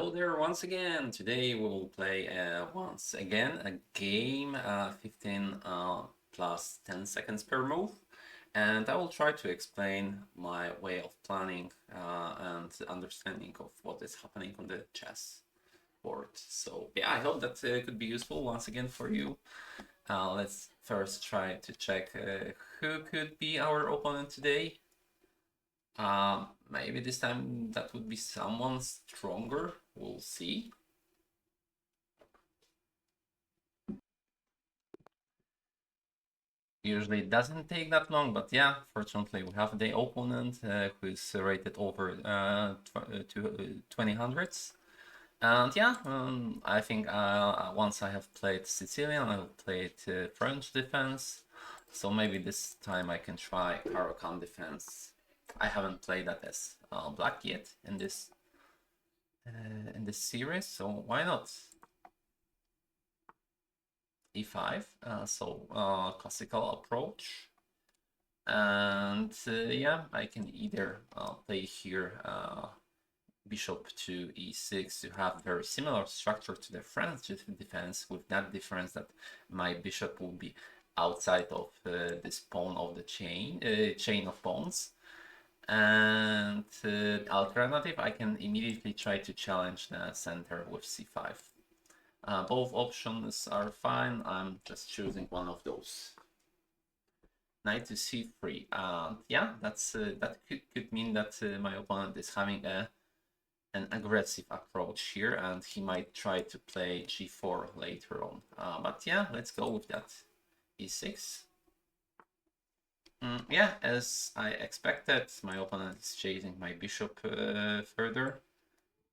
Hello there once again. Today we will play once again a game 15 plus 10 seconds per move, and I will try to explain my way of planning and understanding of what is happening on the chess board. So yeah, I hope that could be useful once again for you. Let's first try to check who could be our opponent today. Maybe this time that would be someone stronger. We'll see. Usually it doesn't take that long, but yeah, fortunately we have the opponent who is rated over to 2000s. And yeah, I think once I have played Sicilian, I will play French defense. So maybe this time I can try Caro-Kann defense. I haven't played that as black yet in this series, so why not? E5, so classical approach. And yeah, I can either play here bishop to e6 to have very similar structure to the French defense, with that difference that my bishop will be outside of this pawn of the chain of pawns. And alternative, I can immediately try to challenge the center with c5. Both options are fine. I'm just choosing one of those. Knight to c3. Yeah, that could mean that my opponent is having an aggressive approach here, and he might try to play g4 later on. But yeah, let's go with that. e6. Yeah, as I expected, my opponent is chasing my bishop further,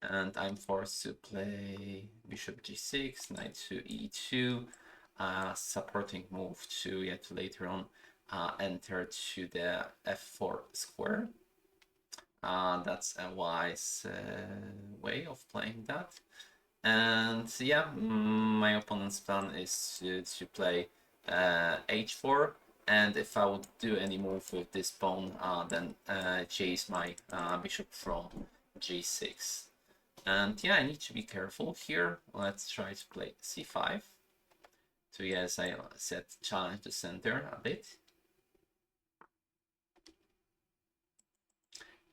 and I'm forced to play bishop g6, knight to e2, supporting move to yet later on enter to the f4 square. That's a wise way of playing that. And yeah, my opponent's plan is to play h4, and if I would do any move with this pawn, then chase my bishop from g6. And yeah, I need to be careful here. Let's try to play c5 to, yes, I said, challenge the center a bit.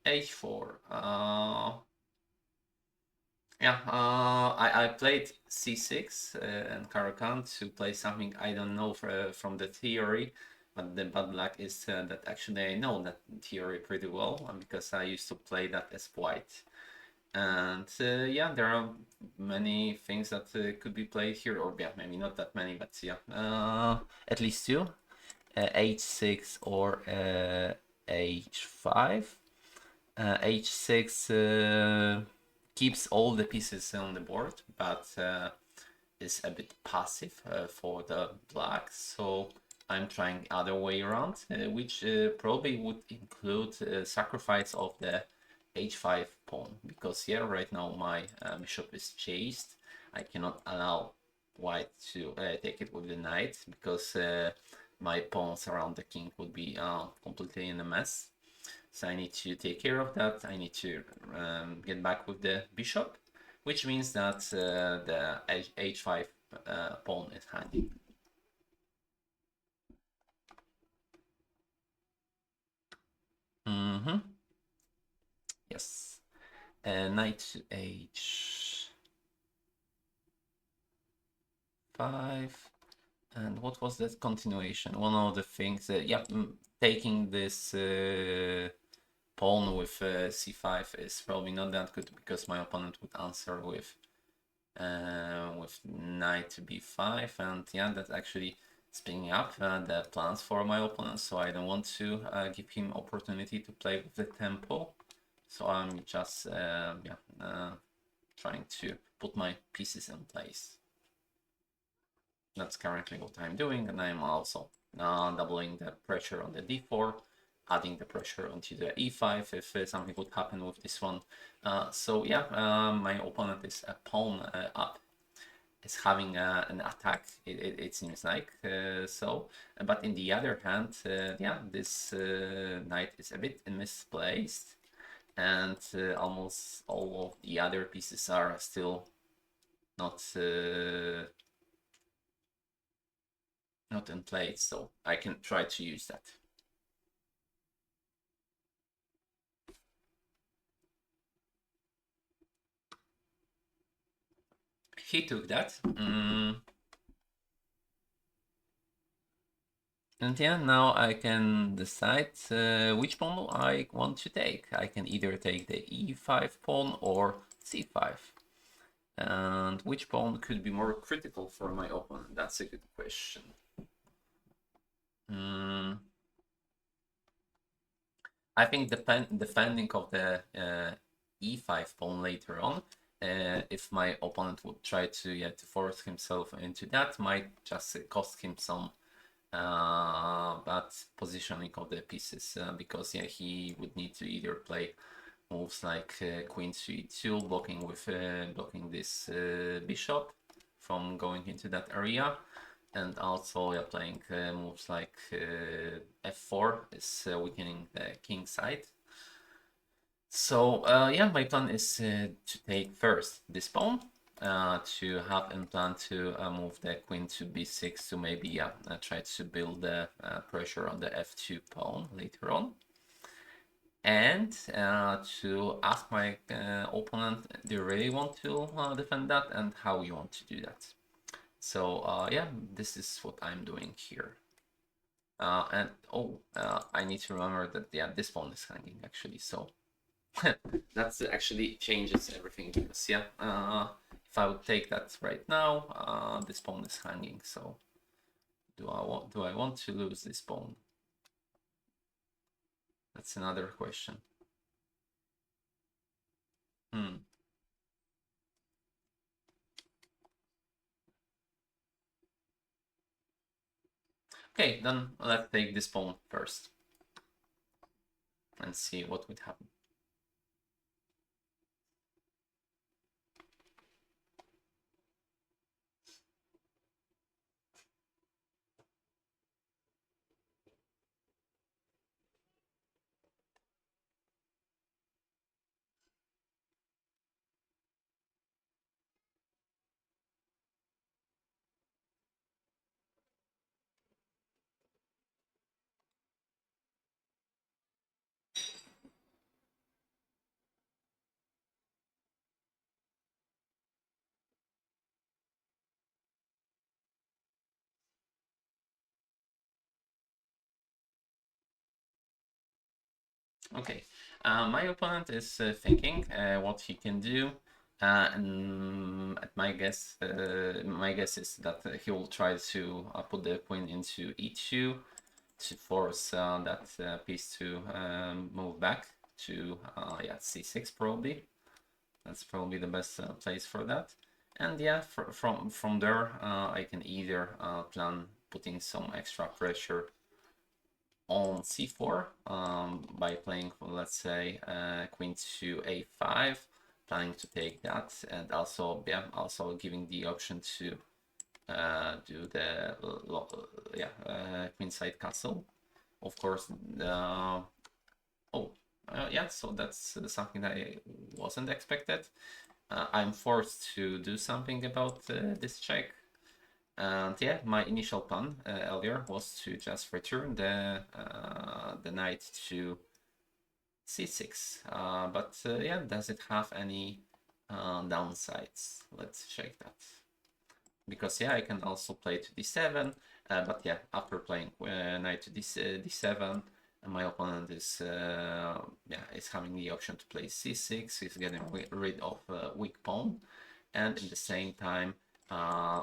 h4. Yeah, I played c6 and Caro-Kann to play something I don't know from the theory, but the bad luck is that actually I know that theory pretty well, because I used to play that as white. And yeah, there are many things that could be played here, or yeah, maybe not that many, but yeah, at least two, h6 or h5. h6 keeps all the pieces on the board, but is a bit passive for the black, so I'm trying other way around, which probably would include sacrifice of the h5 pawn, because yeah, right now my bishop is chased. I cannot allow white to take it with the knight, because my pawns around the king would be completely in a mess. So I need to take care of that. I need to get back with the bishop, which means that the h5 pawn is handy. Yes. Knight to h5. And what was that continuation? One of the things, yeah, taking this pawn with c5 is probably not that good, because my opponent would answer with knight to b5, and yeah, that's actually speeding up the plans for my opponent, so I don't want to give him opportunity to play with the tempo. So I'm just trying to put my pieces in place. That's currently what I'm doing, and I'm also doubling the pressure on the d4, adding the pressure onto the e5 if something would happen with this one. So yeah, my opponent is a pawn up, is having an attack, it seems like, so. But in the other hand, yeah, this knight is a bit misplaced, and almost all of the other pieces are still not not in place, so I can try to use that. He took that. And yeah, now I can decide which pawn I want to take. I can either take the e5 pawn or c5. And which pawn could be more critical for my opponent? That's a good question. I think defending of the e5 pawn later on, if my opponent would try to force himself into that, might just cost him some bad positioning of the pieces, because yeah, he would need to either play moves like queen to e2, blocking this bishop from going into that area, and also yeah, playing moves like f4 is weakening the king side. So yeah, my plan is to take first this pawn, to have in plan to move the queen to b6 to maybe try to build the pressure on the f2 pawn later on, and to ask my opponent, do you really want to defend that, and how you want to do that. So yeah, this is what I'm doing here. And I need to remember that yeah, this pawn is hanging actually, so that actually changes everything, because yeah, if I would take that right now, this pawn is hanging. So do I want to lose this pawn? That's another question. Okay, then let's take this pawn first and see what would happen. Okay, my opponent is thinking what he can do, and my guess is that he will try to put the queen into e2 to force that piece to move back to yeah, c6 probably. That's probably the best place for that. And yeah, from there I can either plan putting some extra pressure on c4 by playing, let's say, queen to a5, planning to take that, and also yeah, also giving the option to do the queenside castle. Of course, yeah, so that's something that I wasn't expected. I'm forced to do something about this check. And yeah, my initial plan earlier was to just return the knight to c6. But yeah, does it have any downsides? Let's check that. Because yeah, I can also play to d7, but yeah, after playing knight to d7, my opponent is having the option to play c6. He's getting rid of weak pawn, and at the same time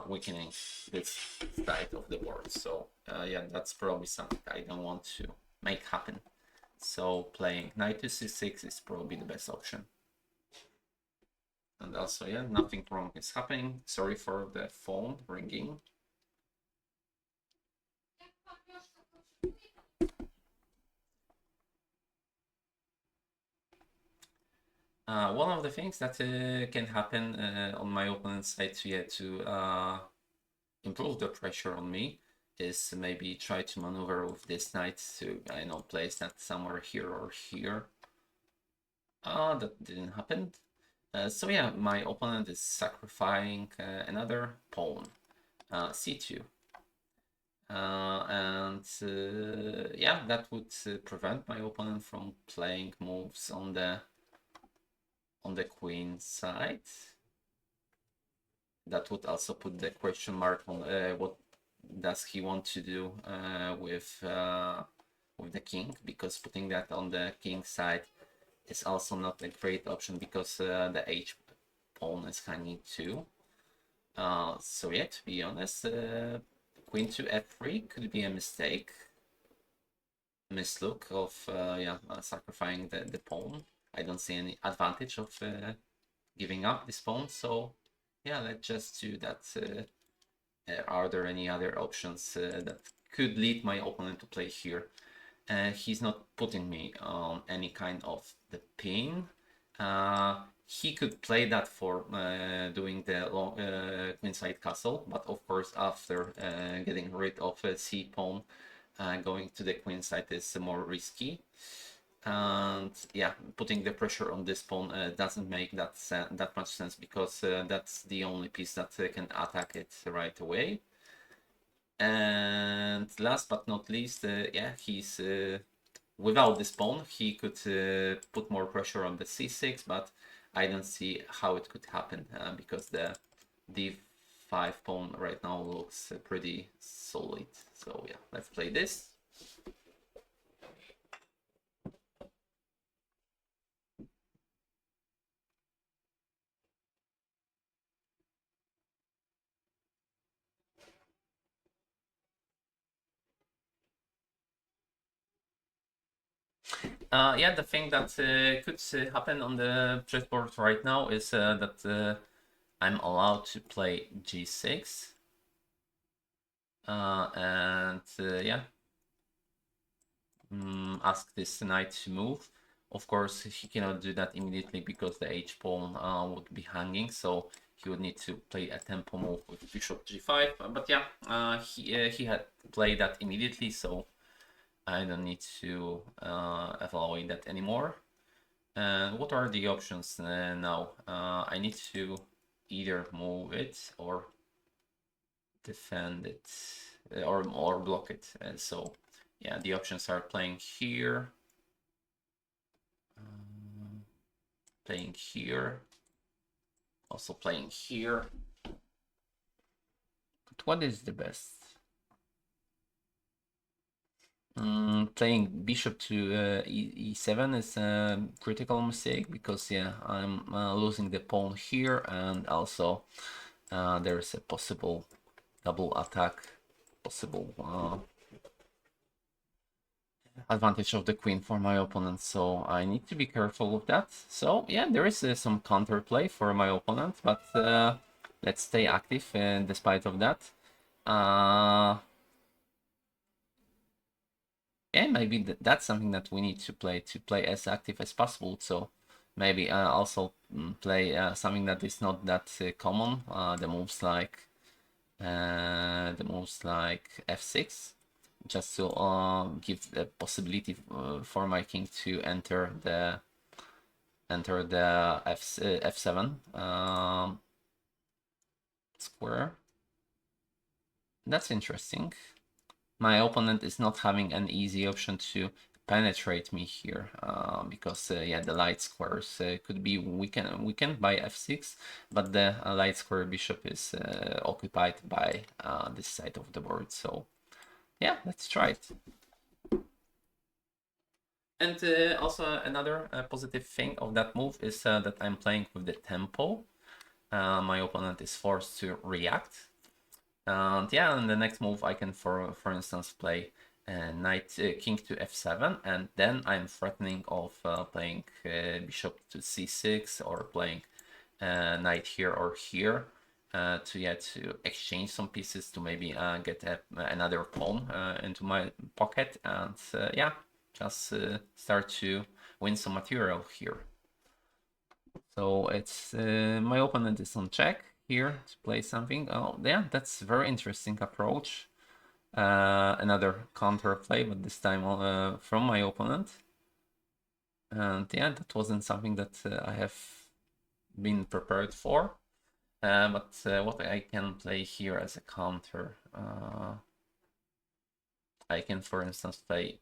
weakening this side of the board. So yeah, that's probably something I don't want to make happen. So playing knight to c6 is probably the best option. And also, yeah, nothing wrong is happening. Sorry for the phone ringing. One of the things that can happen on my opponent's side to improve the pressure on me is maybe try to maneuver with this knight to, I know, place that somewhere here or here. That didn't happen. So yeah, my opponent is sacrificing another pawn, c2. And yeah, that would prevent my opponent from playing moves on the queen side. That would also put the question mark on what does he want to do with the king, because putting that on the king side is also not a great option because the h pawn is hanging too. So yeah, to be honest, queen to f3 could be a mislook of sacrificing the pawn. I don't see any advantage of giving up this pawn, so yeah, let's just do that. Are there any other options that could lead my opponent to play here? He's not putting me on any kind of the pin. He could play that for doing the long queenside castle, but of course after getting rid of a c pawn, going to the queenside is more risky. And yeah, putting the pressure on this pawn doesn't make that much sense, because that's the only piece that can attack it right away. And last but not least, yeah, he's without this pawn, he could put more pressure on the c6, but I don't see how it could happen because the d5 pawn right now looks pretty solid. So yeah, let's play this. Yeah, the thing that could happen on the chessboard right now is that I'm allowed to play g6. And yeah, ask this knight to move. Of course, he cannot do that immediately because the h pawn would be hanging, so he would need to play a tempo move with bishop g5. But yeah, he had played that immediately, so I don't need to evaluate that anymore. And what are the options now? I need to either move it or defend it, or block it. So yeah, the options are playing here, playing here, also playing here. But what is the best? Playing bishop to e7 is a critical mistake, because yeah, I'm losing the pawn here, and also there is a possible double attack, possible advantage of the queen for my opponent, so I need to be careful with that. So yeah, there is some counterplay for my opponent, but let's stay active despite of that. Yeah, maybe that's something that we need to play as active as possible. So maybe also play something that is not that common. The moves like f6, just to give the possibility for my king to enter the f7 square. That's interesting. My opponent is not having an easy option to penetrate me here, because yeah, the light squares could be weakened by f6, but the light square bishop is occupied by this side of the board. So yeah, let's try it. And also another positive thing of that move is that I'm playing with the tempo. My opponent is forced to react. And yeah, in the next move I can, for instance, play king to f7, and then I'm threatening of playing bishop to c6, or playing knight here or here, to exchange some pieces, to maybe get another pawn into my pocket, and yeah, just start to win some material here. So it's my opponent is on check here to play something. Oh yeah, that's very interesting approach. Another counter play, but this time from my opponent. And yeah, that wasn't something that I have been prepared for. But what I can play here as a counter, I can, for instance, play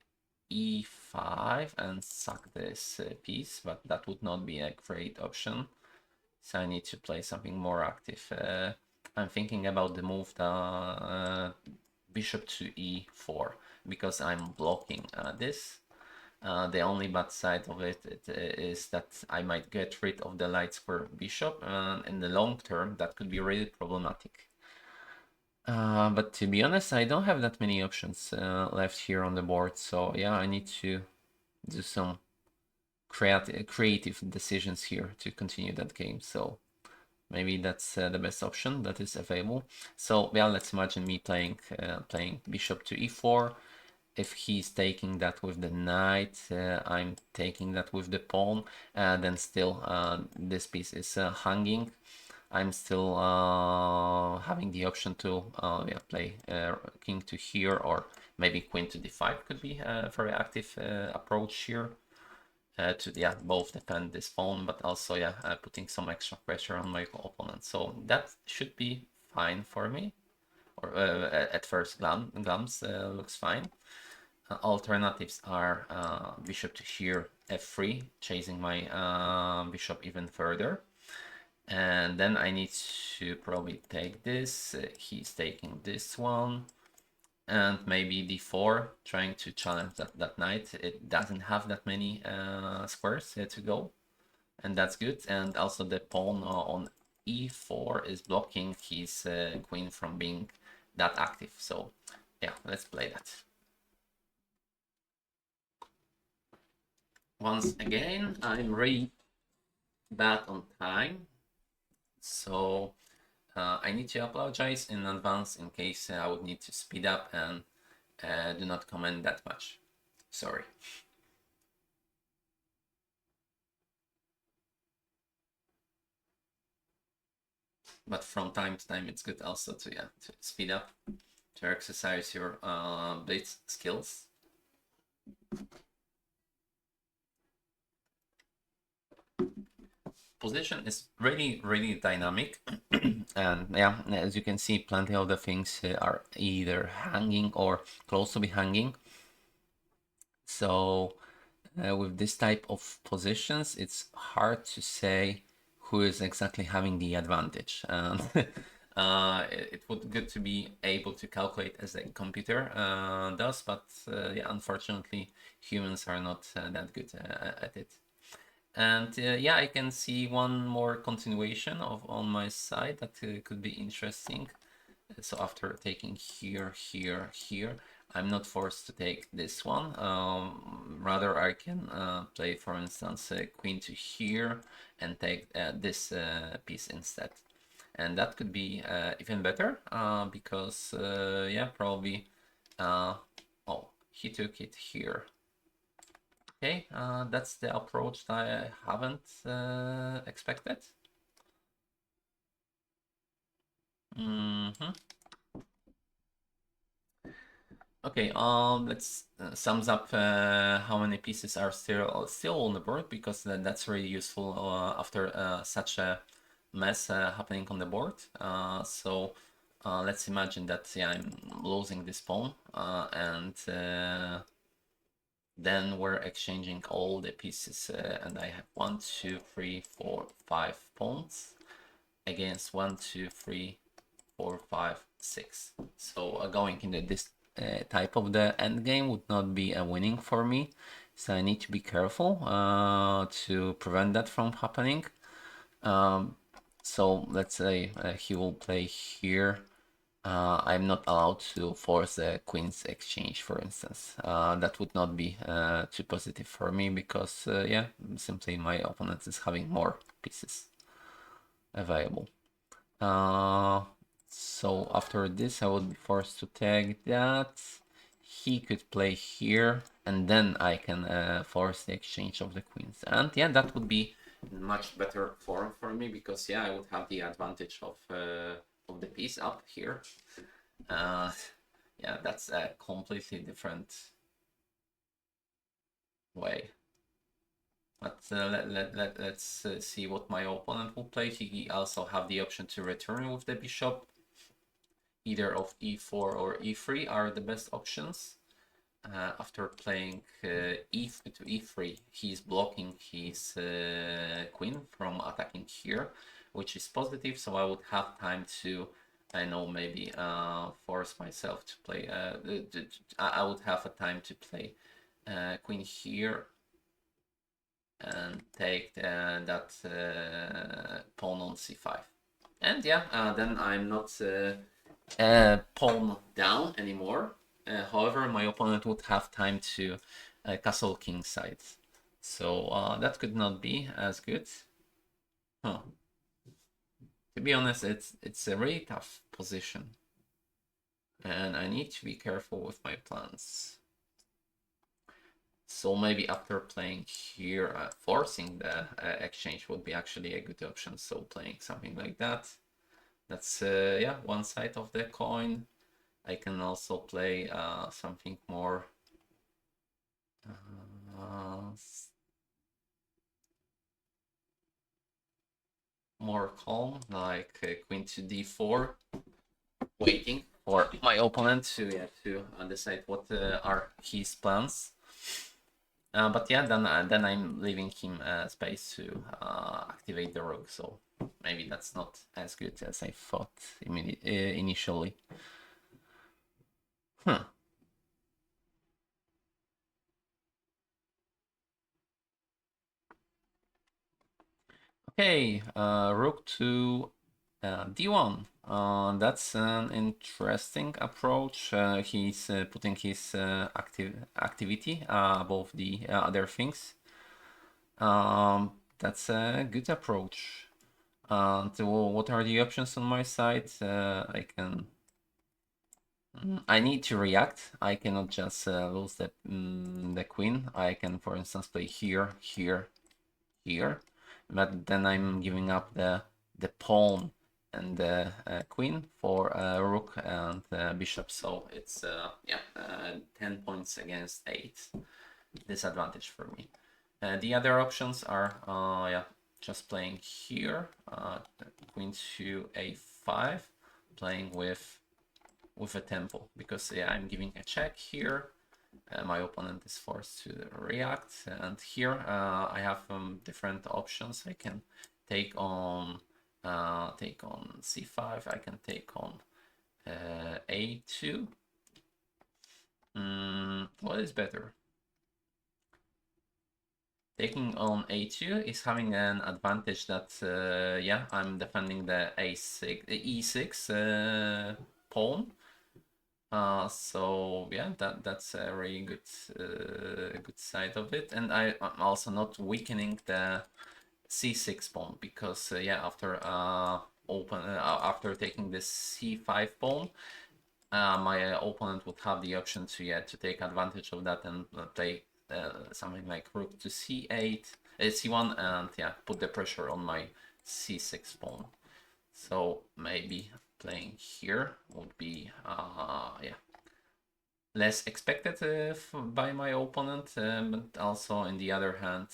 e5 and suck this piece, but that would not be a great option. So I need to play something more active. I'm thinking about the move the bishop to e4 because I'm blocking this. The only bad side of it is that I might get rid of the light square bishop, and in the long term that could be really problematic. But to be honest, I don't have that many options left here on the board, so yeah, I need to do some creative decisions here to continue that game. So maybe that's the best option that is available. So yeah, let's imagine me playing bishop to e4. If he's taking that with the knight, I'm taking that with the pawn, then still this piece is hanging. I'm still having the option to yeah, play king to here, or maybe queen to d5 could be a very active approach here to yeah, both defend this pawn, but also yeah, putting some extra pressure on my opponent. So that should be fine for me, or at first glance looks fine. Alternatives are bishop to here, f3, chasing my bishop even further. And then I need to probably take this. He's taking this one. And maybe d4, trying to challenge that knight. It doesn't have that many squares to go. And that's good. And also the pawn on e4 is blocking his queen from being that active. So yeah, let's play that. Once again, I'm really bad on time. So I need to apologize in advance in case I would need to speed up and do not comment that much. Sorry. But from time to time, it's good also to yeah, to speed up, to exercise your blitz skills. Position is really dynamic, and yeah, as you can see, plenty of the things are either hanging or close to be hanging. So with this type of positions, it's hard to say who is exactly having the advantage. It would be good to be able to calculate as a computer does, but yeah, unfortunately, humans are not that good at it. And yeah, I can see one more continuation of on my side that could be interesting. So after taking here, here, here, I'm not forced to take this one. Rather, I can play, for instance, queen to here and take this piece instead. And that could be even better because, yeah, probably, oh, he took it here. Okay, that's the approach that I haven't expected. Mm-hmm. Okay, let's sums up how many pieces are still on the board, because that's really useful after such a mess happening on the board. So let's imagine that yeah, I'm losing this pawn, and then we're exchanging all the pieces, and I have 1, 2, 3, 4, 5 pawns against 1, 2, 3, 4, 5, 6. So going into this type of the end game would not be a winning for me. So I need to be careful to prevent that from happening. So let's say he will play here. I'm not allowed to force a queen's exchange, for instance. That would not be too positive for me because, yeah, simply my opponent is having more pieces available. So after this, I would be forced to take that. He could play here, and then I can force the exchange of the queens. And yeah, that would be much better form for me because yeah, I would have the advantage of the piece up here. Yeah, that's a completely different way. But let's see what my opponent will play. He also have the option to return with the bishop. Either of e4 or e3 are the best options. After playing e to e3, he's blocking his queen from attacking here, which is positive. So I would have time to, I know, maybe force myself to play. I would have a time to play queen here and take that pawn on c5. And yeah, then I'm not pawn down anymore. However, my opponent would have time to castle king side. So that could not be as good. Huh. To be honest, it's a really tough position. And I need to be careful with my plans. So maybe after playing here, forcing the exchange would be actually a good option. So playing something like that. That's, yeah, one side of the coin. I can also play something more more calm, like queen to d4, waiting for my opponent to decide what are his plans. But yeah, then I'm leaving him space to activate the rook, so maybe that's not as good as I thought initially. Okay, rook to d1. That's an interesting approach. He's putting his activity above the other things. That's a good approach. What are the options on my side? I need to react. I cannot just lose the queen. I can, for instance, play here, here, here, but then I'm giving up the pawn and the queen for rook and bishop. So it's 10 points against 8 disadvantage for me. The other options are just playing here, queen to a5, playing with a tempo, because I'm giving a check here. My opponent is forced to react, and here I have different options. I can take on c5. I can take on a2. What is better? Taking on a2 is having an advantage that I'm defending the e6 pawn. So yeah, that's a really good side of it, and I'm also not weakening the c6 pawn, because after after taking this c5 pawn, my opponent would have the option to take advantage of that and play something like rook to c8, c1, and put the pressure on my c6 pawn. So maybe playing here would be less expected by my opponent, but also on the other hand,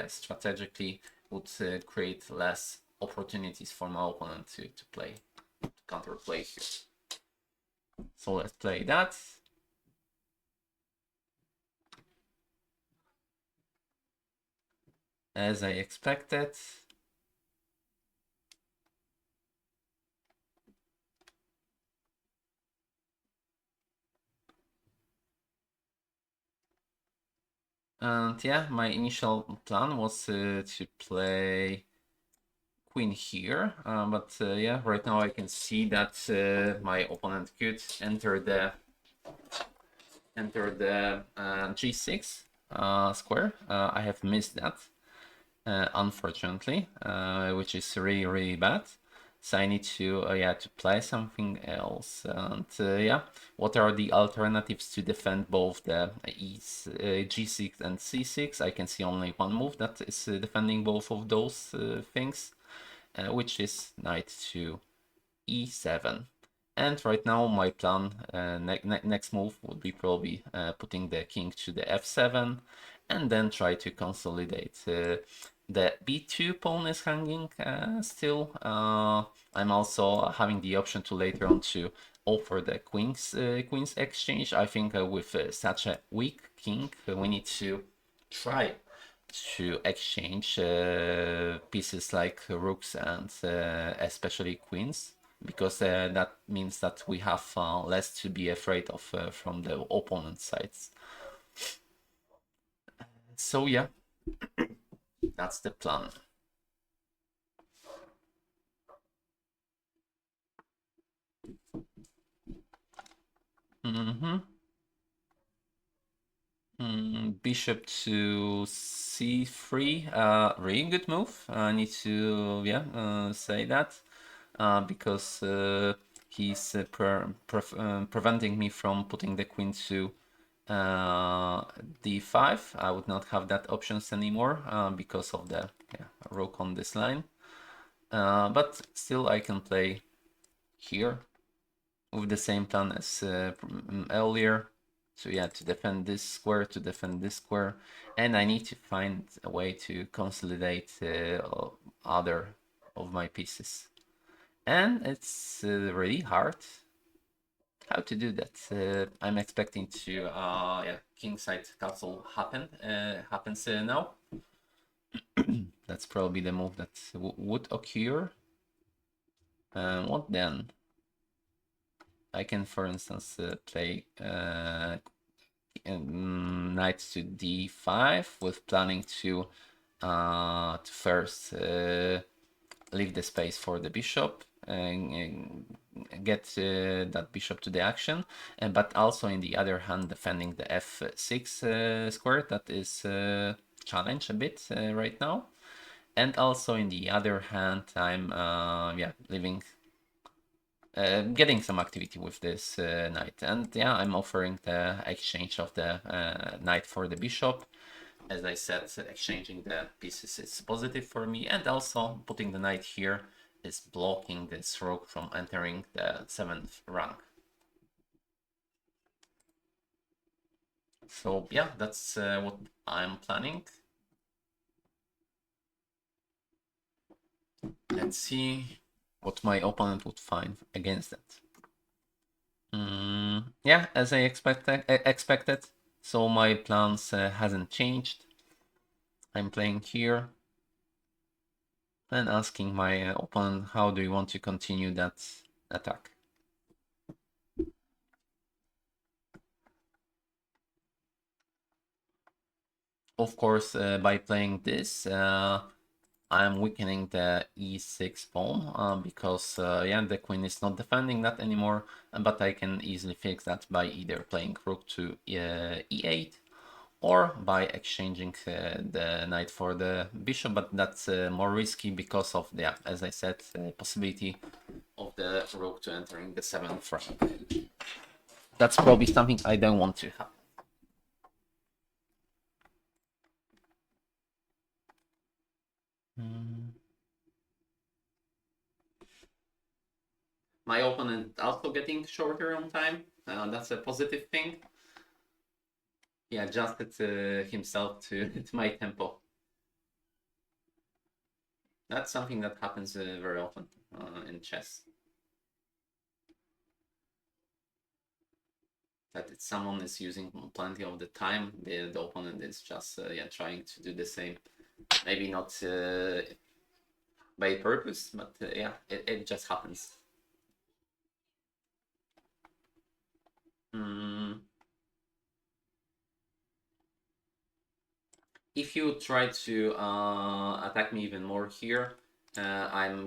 strategically would create less opportunities for my opponent to play, to counterplay here. So let's play that. As I expected. And yeah, my initial plan was to play queen here, but right now I can see that my opponent could enter the g6 square. I have missed that, unfortunately, which is really bad. So I need to to play something else. And what are the alternatives to defend both the g6 and c6? I can see only one move that is defending both of those things, which is knight to e7. And right now my plan, next move would be probably putting the king to the f7 and then try to consolidate. The b2 pawn is hanging still. I'm also having the option to later on to offer the queen's exchange. I think with such a weak king, we need to try to exchange pieces like rooks and especially queens, because that means that we have less to be afraid of from the opponent sides. So yeah, that's the plan. Bishop to c3, really good move. I need to say that because he's preventing me from putting the queen to d5. I would not have that options anymore because of the rook on this line. But still I can play here with the same plan as earlier. So yeah, to defend this square, and I need to find a way to consolidate other of my pieces. And it's really hard how to do that. I'm expecting to kingside castle happens now. That's probably the move that would occur. What then? I can, for instance, play knight to d5 with planning to first leave the space for the bishop and get that bishop to the action, but also in the other hand defending the f6 square that is challenged a bit right now, and also in the other hand I'm leaving getting some activity with this knight. And yeah, I'm offering the exchange of the knight for the bishop. As I said, exchanging the pieces is positive for me, and also putting the knight here is blocking this rook from entering the 7th rank. So yeah, that's what I'm planning. Let's see what my opponent would find against that. Yeah, as I expected. So my plans hasn't changed. I'm playing here and asking my opponent how do you want to continue that attack. Of course, by playing this, I'm weakening the e6 pawn because the queen is not defending that anymore, but I can easily fix that by either playing rook to e8 or by exchanging the knight for the bishop, but that's more risky because of the, as I said, possibility of the rook to entering the 7th rank. That's probably something I don't want to have. My opponent also getting shorter on time. That's a positive thing. He adjusted himself to my tempo. That's something that happens very often in chess. That someone is using plenty of the time, the opponent is just trying to do the same. Maybe not by purpose, but it just happens. If you try to attack me even more here, I'm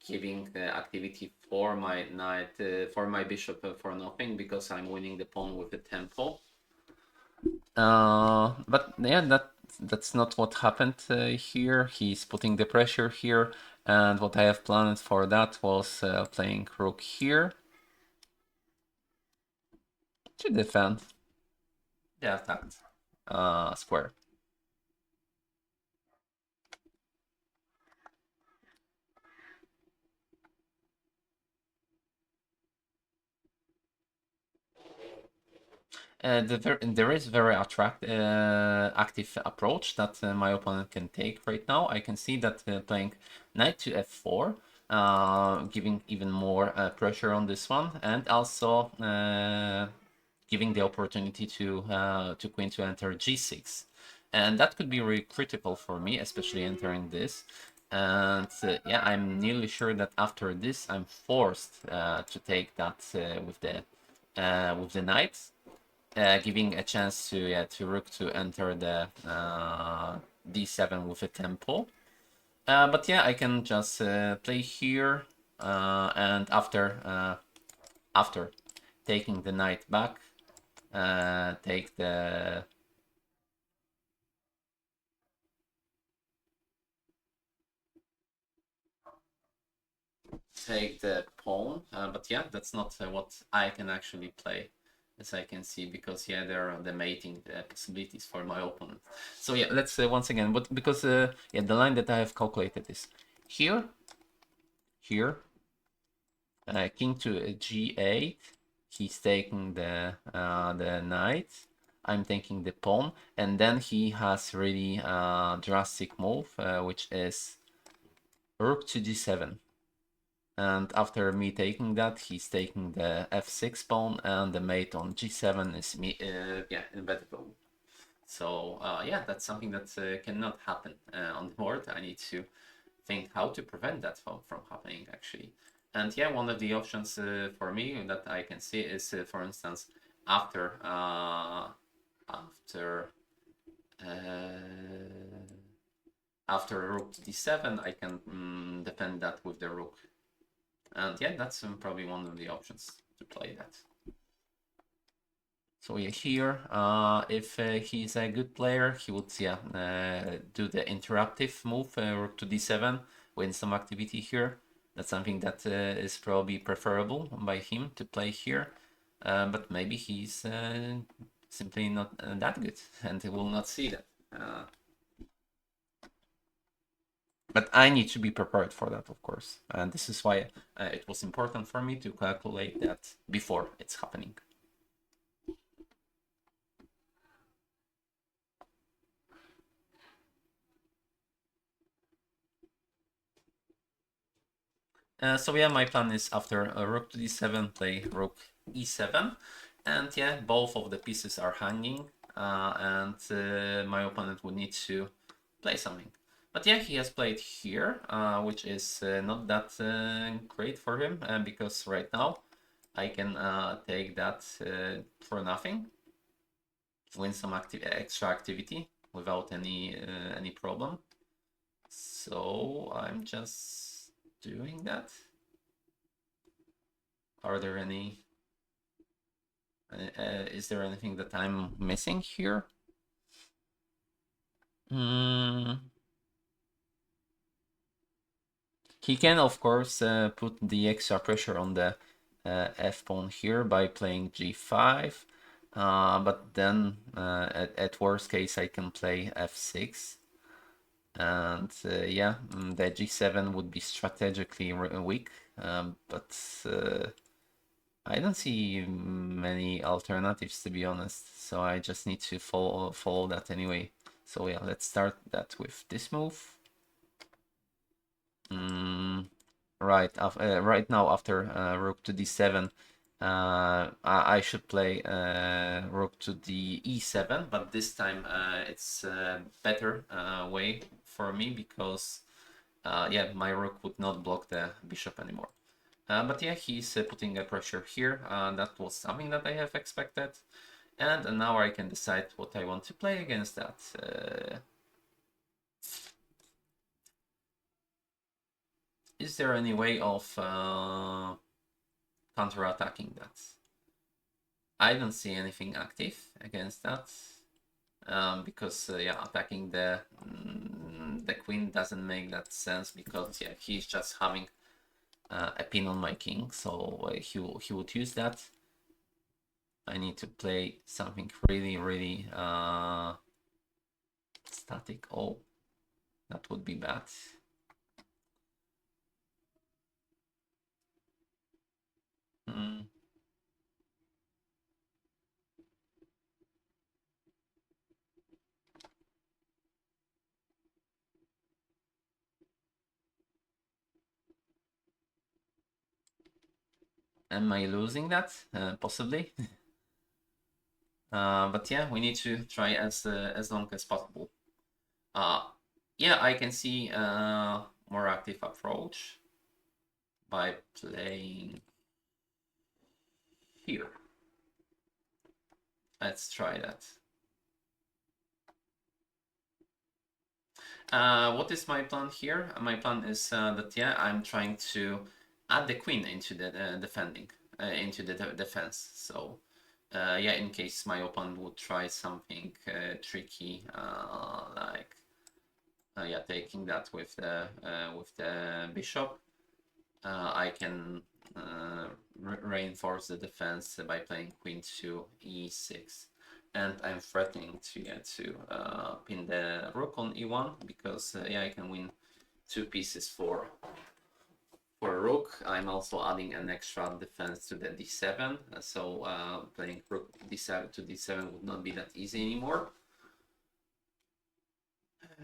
giving activity for my knight, for my bishop for nothing, because I'm winning the pawn with the tempo. But yeah, that's not what happened here. He's putting the pressure here, and what I have planned for that was playing rook here to defend the attacked square. There is very active approach that my opponent can take right now. I can see that playing knight to f4, giving even more pressure on this one, and also giving the opportunity to queen to enter g6, and that could be really critical for me, especially entering this. And yeah, I'm nearly sure that after this, I'm forced to take that with the knight, giving a chance to rook to enter the d7 with a tempo. But yeah, I can just play here, and after taking the knight back, take the pawn. But yeah, that's not what I can actually play, as I can see, because yeah, there are the mating possibilities for my opponent. So yeah, let's once again, but because yeah, the line that I have calculated is here, here, king to g8. He's taking the knight. I'm taking the pawn, and then he has really drastic move, which is rook to d7. And after me taking that, he's taking the f6 pawn, and the mate on g7 is me, yeah, inevitable. So yeah, that's something that cannot happen on the board. I need to think how to prevent that from happening, actually. And yeah, one of the options for me that I can see is, for instance, after after after rook to d7, I can defend that with the rook. And yeah, that's probably one of the options to play that. So yeah, here, if he's a good player, he would do the interruptive move, rook to d7, win some activity here. That's something that is probably preferable by him to play here. But maybe he's simply not that good, and he will not see that. But I need to be prepared for that, of course. And this is why it was important for me to calculate that before it's happening. So yeah, my plan is after rook to d7, play rook e7. And yeah, both of the pieces are hanging, and my opponent would need to play something. But yeah, he has played here, which is not that great for him, because right now I can take that for nothing, win some extra activity without any problem. So I'm just doing that. Are there any? Is there anything that I'm missing here? He can, of course, put the extra pressure on the f pawn here by playing g5. But then, at worst case, I can play f6. And yeah, the g7 would be strategically weak. But I don't see many alternatives, to be honest. So I just need to follow that anyway. So yeah, let's start that with this move. Right, right now after rook to d7, I should play rook to the e7, but this time it's a better way for me, because yeah, my rook would not block the bishop anymore. But yeah, he's putting a pressure here. That was something that I have expected. And now I can decide what I want to play against that. Is there any way of counter-attacking that? I don't see anything active against that. Because yeah, attacking the queen doesn't make that sense, because yeah, he's just having a pin on my king, so he would use that. I need to play something really static. Oh, that would be bad. Am I losing that? Possibly. But yeah, we need to try as long as possible. Yeah, I can see more active approach by playing here. Let's try that. What is my plan here? My plan is that yeah, I'm trying to add the queen into the defending, into the defense. So yeah, in case my opponent would try something tricky, like yeah, taking that with the bishop, I can reinforce the defense by playing queen to e6. And I'm threatening to pin the rook on e1 because yeah, I can win 2 pieces for a rook. I'm also adding an extra defense to the d7, so playing rook d7 to d7 would not be that easy anymore.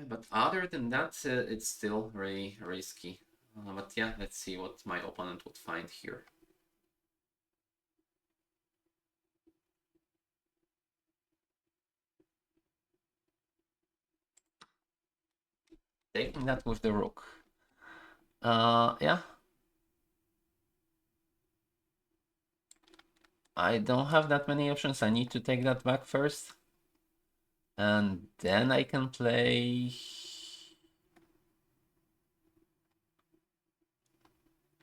But other than that, it's still really risky. But yeah, let's see what my opponent would find here. Taking that with the rook. Yeah. I don't have that many options. I need to take that back first. And then I can play...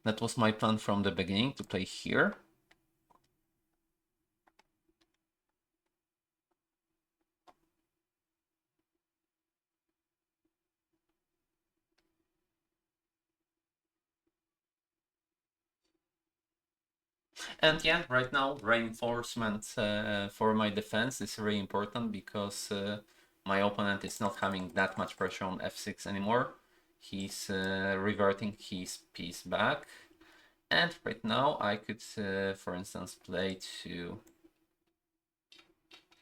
That was my plan from the beginning, to play here. And yeah, right now, reinforcement for my defense is really important because my opponent is not having that much pressure on f6 anymore. He's reverting his piece back. And right now, I could, for instance, play to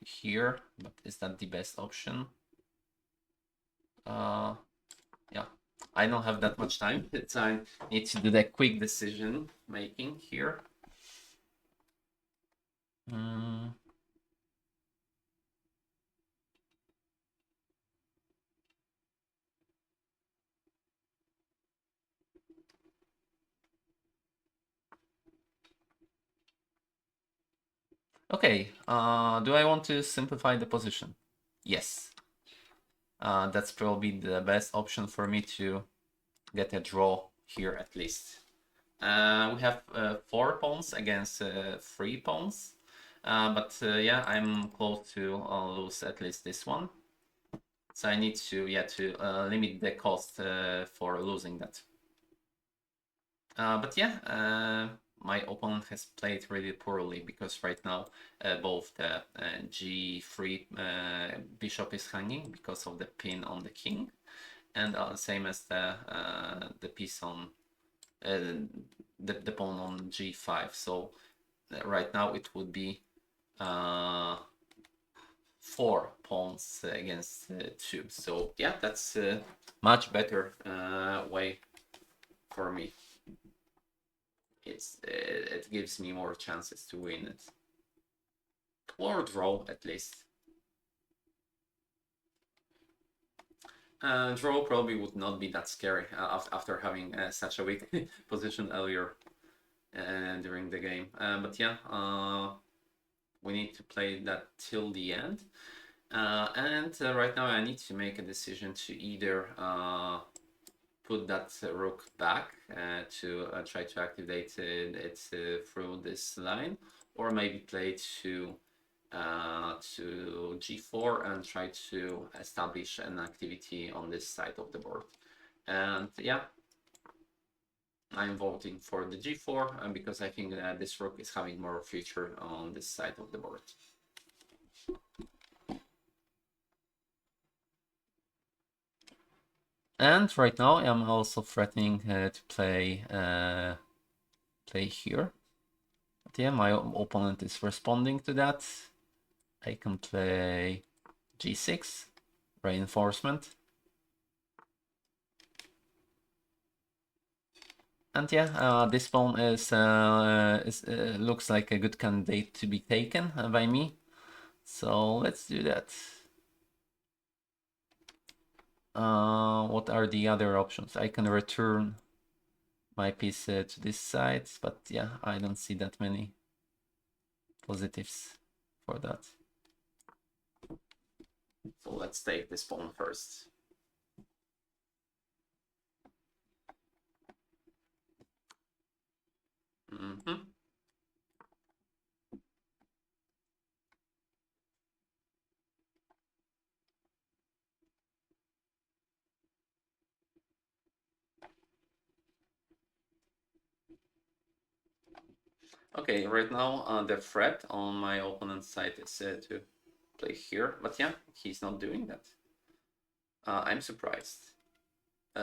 here, but is that the best option? Yeah, I don't have that much time. I need to do that quick decision making here. Okay, do I want to simplify the position? Yes. That's probably the best option for me to get a draw here at least. We have 4 pawns against 3 pawns. But yeah, I'm close to lose at least this one. So I need to limit the cost for losing that. But yeah, my opponent has played really poorly because right now both the g3 bishop is hanging because of the pin on the king, and same as the piece on the pawn on g5. So right now it would be 4 pawns against 2. So yeah, that's a much better way for me. It gives me more chances to win it, or draw at least. Draw probably would not be that scary after having such a weak position earlier during the game. But yeah, we need to play that till the end. And right now I need to make a decision to either put that rook back to try to activate it through this line, or maybe play to g4 and try to establish an activity on this side of the board. And yeah, I'm voting for the g4 because I think this rook is having more future on this side of the board. And right now I'm also threatening to play here. But yeah, my opponent is responding to that. I can play g6, reinforcement. And yeah, this pawn looks like a good candidate to be taken by me. So let's do that. What are the other options? I can return my piece to this side, but yeah, I don't see that many positives for that. So let's take this pawn first. Mm-hmm. Okay, right now the threat on my opponent's side is to play here, but yeah, he's not doing that. I'm surprised.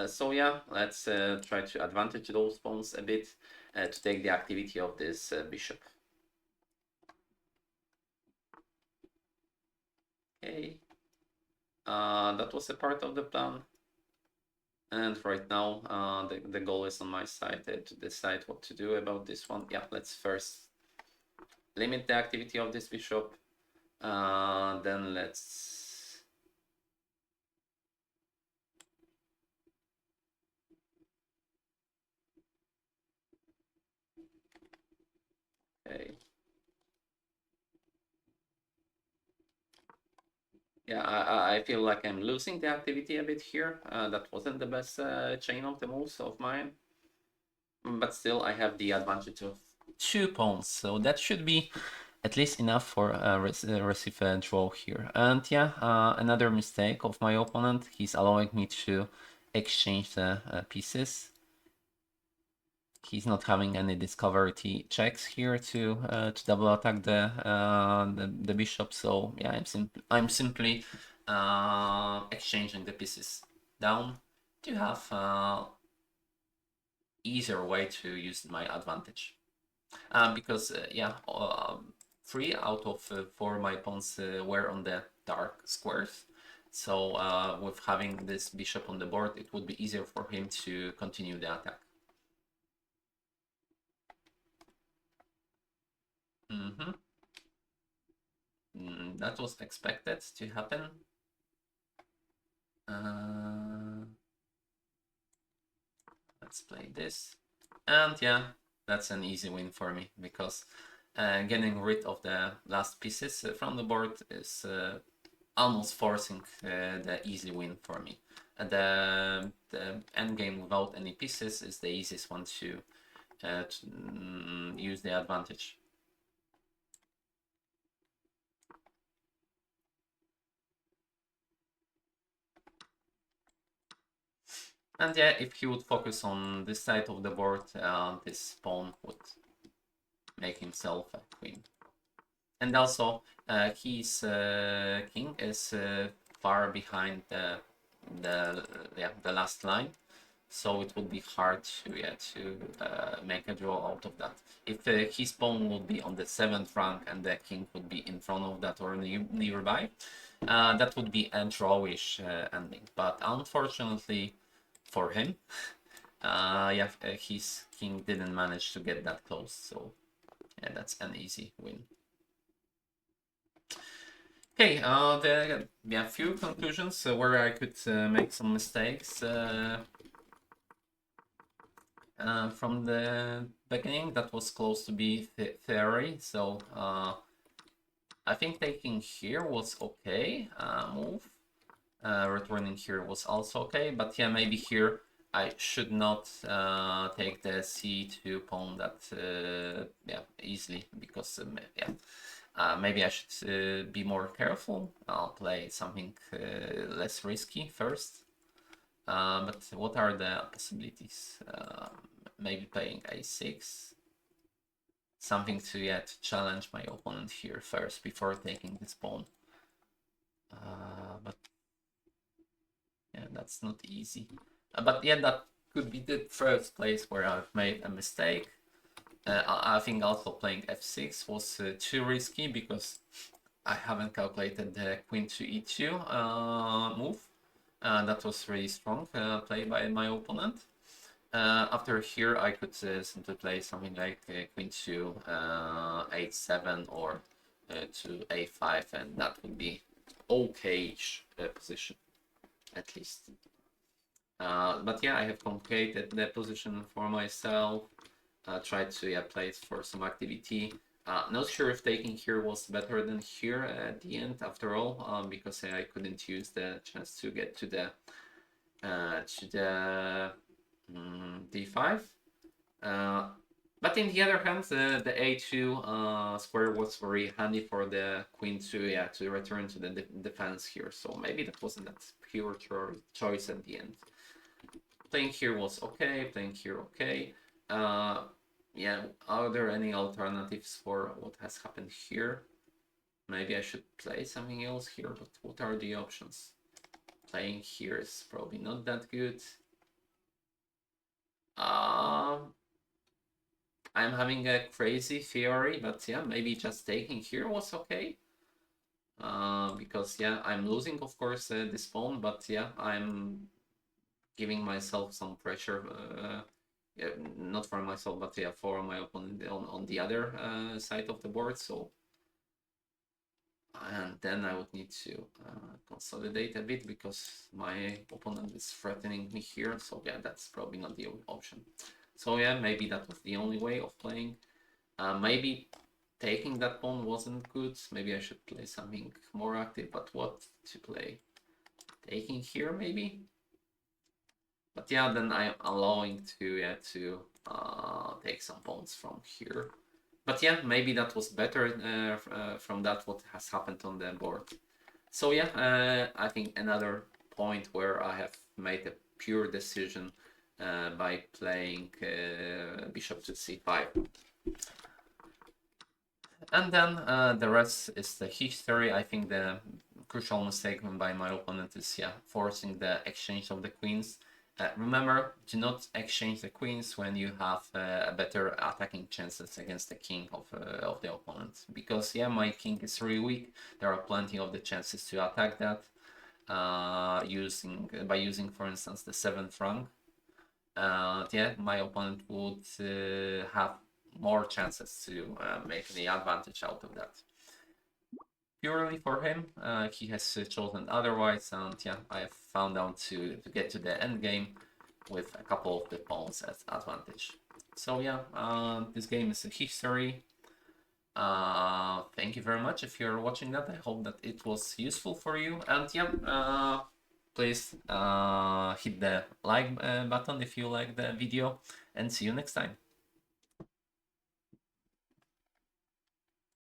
So yeah, let's try to advantage those pawns a bit to take the activity of this bishop. Okay, that was a part of the plan. And right now, the goal is on my side to decide what to do about this one. Yeah, let's first limit the activity of this bishop. Then let's... Okay. Yeah, I feel like I'm losing the activity a bit here. That wasn't the best chain of the moves of mine. But still, I have the advantage of 2 pawns, so that should be at least enough for receive a draw here. And yeah, another mistake of my opponent, he's allowing me to exchange the pieces. He's not having any discovery checks here to double attack the bishop. So yeah, I'm simply exchanging the pieces down to have easier way to use my advantage. Because yeah, 3 out of 4 my pawns were on the dark squares. So with having this bishop on the board, it would be easier for him to continue the attack. Mm-hmm. That was expected to happen. Let's play this. And yeah, that's an easy win for me because getting rid of the last pieces from the board is almost forcing the easy win for me. The endgame without any pieces is the easiest one to use the advantage. And yeah, if he would focus on this side of the board, this pawn would make himself a queen. And also, his king is far behind the last line, so it would be hard to make a draw out of that. If his pawn would be on the 7th rank and the king would be in front of that or nearby, that would be a drawish ending. But unfortunately for him, yeah, his king didn't manage to get that close, so yeah, that's an easy win. Okay, there yeah, few conclusions where I could make some mistakes from the beginning. That was close to be theory, so I think taking here was okay move. Returning here was also okay, but yeah, maybe here I should not take the c2 pawn that yeah, easily, because yeah, maybe I should be more careful. I'll play something less risky first. But what are the possibilities? Maybe playing a6. Something to, yeah, to challenge my opponent here first before taking this pawn. But yeah, that's not easy. But yeah, that could be the first place where I've made a mistake. I think also playing f6 was too risky because I haven't calculated the queen to e2 move. That was really strong play by my opponent. After here, I could simply play something like queen to a7 or to a5, and that would be okay-ish position, at least. But yeah, I have complicated the position for myself. Tried to play it for some activity. Not sure if taking here was better than here at the end, after all, because I couldn't use the chance to get to the d5. But in the other hand, the a2 square was very handy for the queen to return to the defense here. So maybe that wasn't that pure choice at the end. Playing here was okay. Playing here okay. Yeah. Are there any alternatives for what has happened here? Maybe I should play something else here. But what are the options? Playing here is probably not that good. I'm having a crazy theory, but yeah, maybe just taking here was okay. Because yeah, I'm losing, of course, this pawn, but yeah, I'm giving myself some pressure. Yeah, not for myself, but yeah, for my opponent on the other side of the board. So, and then I would need to consolidate a bit because my opponent is threatening me here. So yeah, that's probably not the option. So yeah, maybe that was the only way of playing. Maybe taking that pawn wasn't good. Maybe I should play something more active, but what to play? Taking here, maybe? But yeah, then I'm allowing to take some pawns from here. But yeah, maybe that was better from that what has happened on the board. So yeah, I think another point where I have made a pure decision by playing bishop to c5. And then the rest is the history. I think the crucial mistake by my opponent is forcing the exchange of the queens. Remember, do not exchange the queens when you have better attacking chances against the king of the opponent. Because my king is really weak. There are plenty of the chances to attack that by using, for instance, the 7th rank. My opponent would have more chances to make the advantage out of that. Purely for him, he has chosen otherwise, and I have found out to get to the end game with a couple of the pawns as advantage. So this game is a history. Thank you very much if you're watching that. I hope that it was useful for you, and please hit the like button if you like the video, and see you next time.